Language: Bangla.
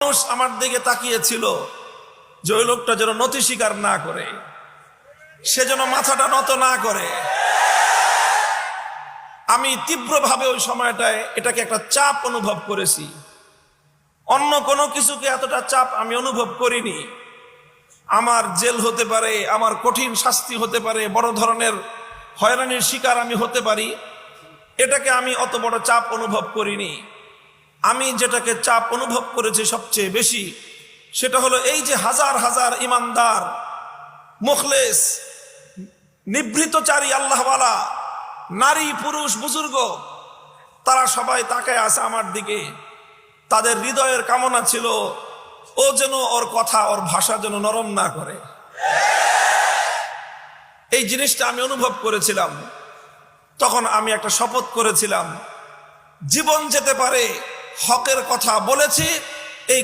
মানুষ আমার দিকে তাকিয়েছিল যে ওই লোকটা যেন নতি স্বীকার না করে, সে যেন মাথাটা নত না করে। আমি তীব্রভাবে ওই সময়টায় এটাকে একটা চাপ অনুভব করেছি। অন্য কোনো কিছুকে এতটা চাপ আমি অনুভব করিনি। আমার জেল হতে পারে, আমার কঠিন শাস্তি হতে পারে, বড় ধরনের হয়রানির শিকার আমি হতে পারি, এটাকে আমি অত বড় চাপ অনুভব করিনি। আমি যেটাকে চাপ অনুভব করেছি সবচেয়ে বেশি, সেটা হলো এই যে হাজার হাজার ইমানদার, মুখলেস, নিভৃতচারী আল্লাহওয়ালা নারী, পুরুষ, বুজুর্গ, তারা সবাই তাকায় আছে আমার দিকে। তাদের হৃদয়ের কামনা ছিল ও যেন ওর কথা, ওর ভাষা যেন নরম না করে। এই জিনিসটা আমি অনুভব করেছিলাম। তখন আমি একটা শপথ করেছিলাম, জীবন যেতে পারে, হকের কথা বলেছি, এই